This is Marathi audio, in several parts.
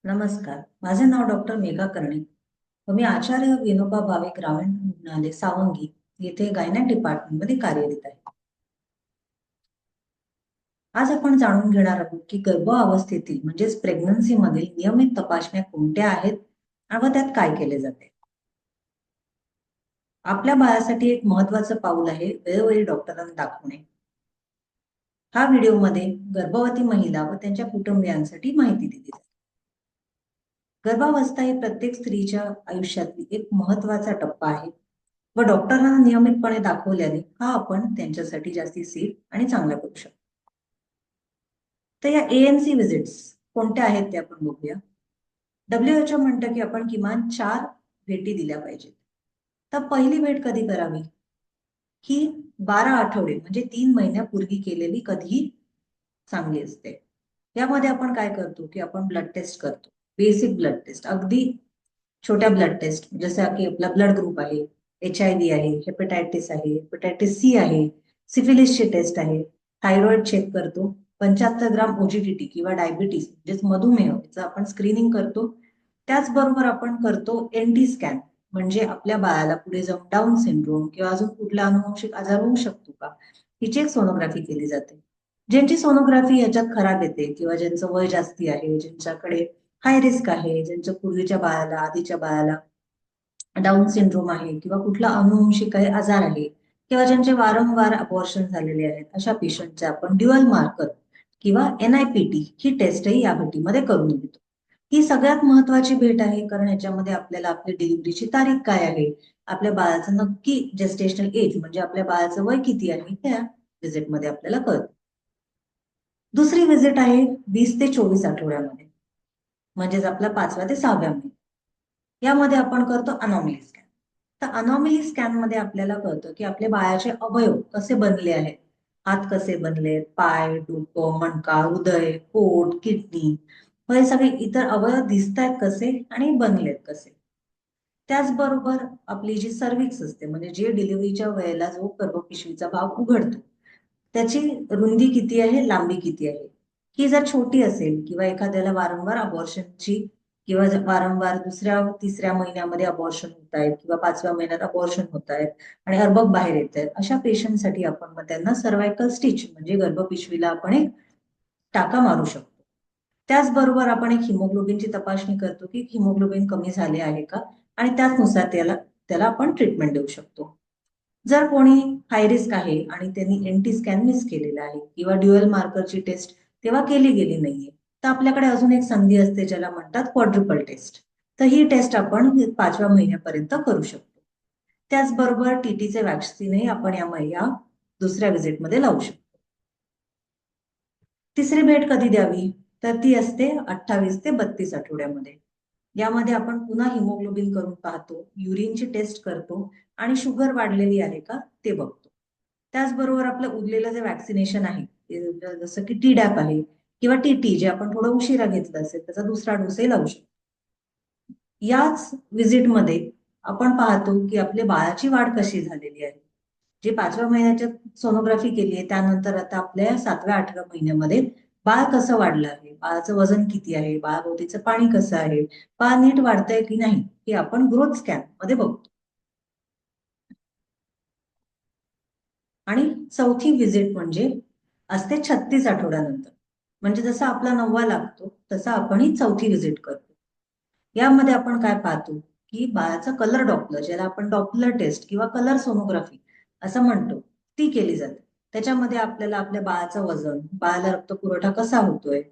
नमस्कार. माझे नाव डॉक्टर मेघा कर्णे व मी आचार्य विनोबा भावे ग्रामीण रुग्णालय सावंगी येथे गायनॅक डिपार्टमेंटमध्ये कार्यरत आहे. आज आपण जाणून घेणार आहोत की गर्भावस्थेतील म्हणजेच प्रेग्नन्सी मधील नियमित तपासण्या कोणत्या आहेत व त्यात काय केले जाते. आपल्या बाळासाठी एक महत्वाचं पाऊल आहे वेळोवेळी डॉक्टरांना दाखवणे. हा व्हिडिओमध्ये गर्भवती महिला व त्यांच्या कुटुंबियांसाठी माहिती दिली जाते. गर्भावस्था ही प्रत्येक स्त्रीच्या आयुष्यातील एक महत्वाचा टप्पा आहे व डॉक्टरांना नियमितपणे दाखवल्याने हा आपण त्यांच्यासाठी जास्ती सेफ आणि चांगला करू शकतो. तर या ANC विजिट्स कोणत्या आहेत ते आपण बघूया. WHO म्हणतं की आपण किमान 4 भेटी दिल्या पाहिजेत. तर पहिली भेट कधी करावी? ही 12 आठवडे म्हणजे 3 महिन्यापूर्वी केलेली कधीही चांगली असते. यामध्ये आपण काय करतो की आपण ब्लड टेस्ट करतो. बेसिक ब्लड टेस्ट, अगदी छोट्या ब्लड टेस्ट, जसं की आपला ब्लड ग्रुप आहे, HIV आहे, हेपेटायटिस आहे, हेपेटायटिस C आहे, सिफिलिसची टेस्ट आहे, थायरॉइड चेक करतो, 75 ग्राम OGTT किंवा डायबिटीस म्हणजेच मधुमेह याचं आपण स्क्रीनिंग करतो. त्याचबरोबर आपण करतो NT स्कॅन, म्हणजे आपल्या बाळाला पुढे जाऊन डाऊन सिंड्रोम किंवा अजून कुठला अनुवंशिक आजार होऊ शकतो का, हिची एक सोनोग्राफी केली जाते. ज्यांची सोनोग्राफी याच्यात खराब येते किंवा ज्यांचं वय जास्ती आहे, ज्यांच्याकडे हाय रिस्क आहे, ज्यांच्या पूर्वीच्या बाळाला, आधीच्या बाळाला डाऊन सिंड्रोम आहे किंवा कुठला अनुवंशिक काही आजार आहे किंवा ज्यांचे वारंवार अबॉर्शन झालेले आहेत, अशा पेशंटचे आपण ड्युअल मार्कर किंवा NIPT ही टेस्टही या भेटीमध्ये करून घेतो. ही सगळ्यात महत्वाची भेट आहे, कारण याच्यामध्ये आपल्याला आपली डिलिव्हरीची तारीख काय आहे, आपल्या बाळाचं नक्की जेस्टेशनल एज म्हणजे आपल्या बाळाचं वय किती आहे त्या व्हिजिटमध्ये आपल्याला कळतं. दुसरी व्हिजिट आहे 20 ते 24 आठवड्यामध्ये, म्हणजेच आपला 5व्या ते 6व्या महिन्यात. यामध्ये आपण करतो अनॉमली स्कॅन. तर अनॉमली स्कॅन मध्ये आपल्याला कळतं की आपले बाळाचे अवयव कसे बनले आहेत, हात कसे बनलेत, पाय, डोकं, मणका, हृदय, पोट, किडनी, हे सगळे इतर अवयव दिसत आहेत कसे आणि बनलेत कसे. त्याचबरोबर आपली जी सर्व्हिक्स असते, म्हणजे जे डिलिव्हरीच्या वेळेला जो गर्भपिशवीचा भाग उघडतो त्याची रुंदी किती आहे, लांबी किती आहे, ही जर छोटी असेल किंवा एखाद्याला वारंवार अबॉर्शनची किंवा वारंवार दुसऱ्या तिसऱ्या महिन्यामध्ये अबॉर्शन होत आहेत किंवा 5व्या महिन्यात अबॉर्शन होत आहेत आणि अर्भक बाहेर येत आहेत, अशा पेशंटसाठी आपण मग त्यांना सर्वायकल स्टिच म्हणजे गर्भपिशवीला आपण एक टाका मारू शकतो. त्याचबरोबर आपण एक हिमोग्लोबिनची तपासणी करतो की हिमोग्लोबिन कमी झाले आहे का, आणि त्याचनुसार त्याला आपण ट्रीटमेंट देऊ शकतो. जर कोणी हाय रिस्क आहे आणि त्यांनी NT स्कॅन मिस केलेला आहे किंवा ड्युअल मार्करची टेस्ट तेव्हा केली गेली नाहीये, तर आपल्याकडे अजून एक संधी असते ज्याला म्हणतात क्वाड्रुपल टेस्ट. तर ही टेस्ट आपण 5व्या महिन्यापर्यंत करू शकतो. त्याचबरोबर TTचे वॅक्सिनही आपण या दुसऱ्या व्हिजिटमध्ये लावू शकतो. तिसरी भेट कधी द्यावी, तर ती असते 28 ते 32 आठवड्यामध्ये. यामध्ये आपण पुन्हा हिमोग्लोबिन करून पाहतो, युरिनची टेस्ट करतो आणि शुगर वाढलेली आहे का ते बघतो. त्याचबरोबर आपलं उरलेलं जे वॅक्सिनेशन आहे, जसं की TDAP आहे किंवा TT, जे आपण थोडं उशिरा घेतलं असेल त्याचा दुसरा डोसही लावू शकतो. याच व्हिजिटमध्ये आपण पाहतो की आपल्या बाळाची वाढ कशी झालेली आहे. जे 5व्या महिन्याच्या सोनोग्राफी केली आहे त्यानंतर आता आपल्या 7व्या-8व्या महिन्यामध्ये बाळ कसं वाढलं आहे, बाळाचं वजन किती आहे, बाळाभोवतीचं पाणी कसं आहे, बाळ नीट वाढतंय की नाही, हे आपण ग्रोथ स्कॅन मध्ये बघतो. आणि चौथी व्हिजिट म्हणजे असते 36 आठवड्यानंतर, म्हणजे जसा आपला 9वा लागतो तसा आपण ही चौथी व्हिजिट करतो. यामध्ये आपण काय पाहतो की बाळाचा कलर डॉपलर, ज्याला आपण डॉपलर टेस्ट किंवा कलर सोनोग्राफी असं म्हणतो, ती केली जाते. त्याच्यामध्ये आपल्याला आपल्या बाळाचं वजन, बाळाला रक्त पुरवठा कसा होतोय,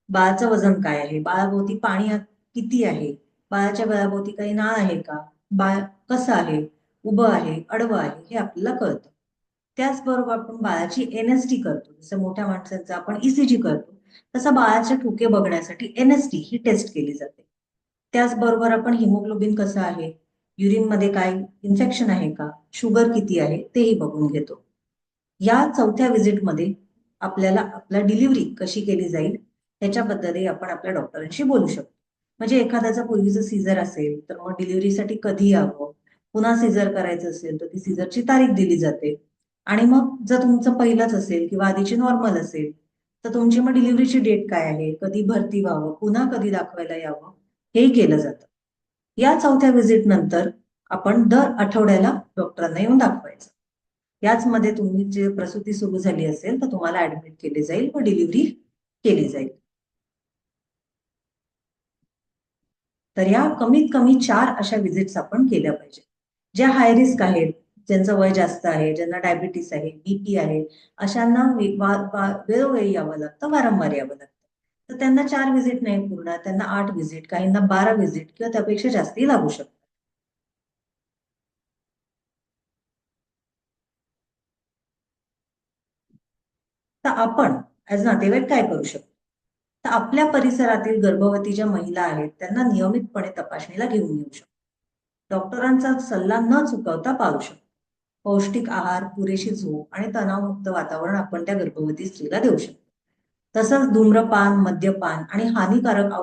बाळाचं वजन काय आहे, बाळाभोवती पाणी किती आहे, बाळाच्या गळ्याभोवती काही नाळ आहे का, बाळ कसं आहे, उभं आहे, आडवं आहे, हे आपल्याला कळतं. त्याचबरोबर आपण बाळाची NST करतो, जसं मोठ्या माणसांचा आपण ECG करतो, तसं बाळाचे ठोके बघण्यासाठी NST ही टेस्ट केली जाते. त्याचबरोबर आपण हिमोग्लोबिन कसं आहे, युरिन मध्ये काय इन्फेक्शन आहे का, शुगर किती आहे तेही बघून घेतो. या चौथ्या व्हिजिटमध्ये आपल्याला आपला डिलिव्हरी कशी केली जाईल त्याच्याबद्दलही आपण आपल्या डॉक्टरांशी बोलू शकतो. म्हणजे एखाद्याचा पूर्वीचं सीझर असेल तर मग डिलिव्हरीसाठी कधी यावं, पुन्हा सीझर करायचं असेल तर ती सीझरची तारीख दिली जाते. आणि मग जर तुमचं पहिलंच असेल किंवा आधीची नॉर्मल असेल तर तुमची मग डिलिव्हरीची डेट काय आहे, कधी भरती व्हावं, पुन्हा कधी दाखवायला यावं, हेही केलं जातं. या चौथ्या व्हिजिट नंतर आपण दर आठवड्याला डॉक्टरांना येऊन दाखवायचं. याच मध्ये तुम्ही जे प्रसूती सुरू झाली असेल तर तुम्हाला ऍडमिट केले जाईल व डिलिव्हरी केली जाईल. तर या कमीत कमी 4 अशा व्हिजिट्स आपण केल्या पाहिजे. ज्या हाय रिस्क आहेत, ज्यांचं वय जास्त आहे, ज्यांना डायबिटीस आहे, बीपी आहे, अशांना वेळोवेळी यावं लागतं, वारंवार यावं लागतं. तर त्यांना 4 व्हिजिट नाही पुरणार, त्यांना 8 व्हिजिट, काहींना 12 व्हिजिट किंवा त्यापेक्षा जास्ती लागू शकतात. तर आपण ऍज नातेवाईक काय करू शकतो? तर आपल्या परिसरातील गर्भवती ज्या महिला आहेत त्यांना नियमितपणे तपासणीला घेऊन येऊ शकतो. डॉक्टरांचा सल्ला न चुकवता पाळू शकतो. पौष्टिक आहार, पुरेशी झोप आणि तणावमुक्त वातावरण आपण त्या गर्भवती स्त्रीला देऊ शकतो. तसंच धूम्रपान, मद्यपान आणि हानिकारक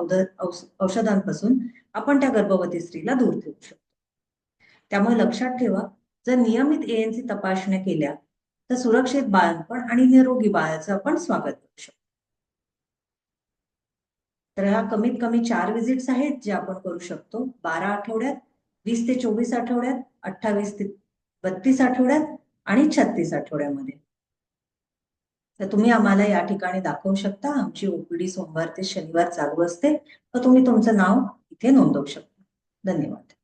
औषधांपासून आपण त्या गर्भवती स्त्रीला दूर ठेवू शकतो. त्यामुळे लक्षात ठेवा, जर नियमित एएनसी तपासण्या केल्या तर सुरक्षित बाळंतपण आणि निरोगी बाळाचं आपण स्वागत करू शकतो. तर ह्या कमीत कमी 4 व्हिजिट्स आहेत जे आपण करू शकतो 12 आठवड्यात, 20 ते 24 आठवड्यात, 28 ते 32 आठवड्यात आणि 36 आठवड्यामध्ये. तर तुम्ही आम्हाला या ठिकाणी दाखवू शकता. आमची ओपीडी सोमवार ते शनिवार चालू असते. तर तुम्ही तुमचं नाव इथे नोंदवू शकता. धन्यवाद.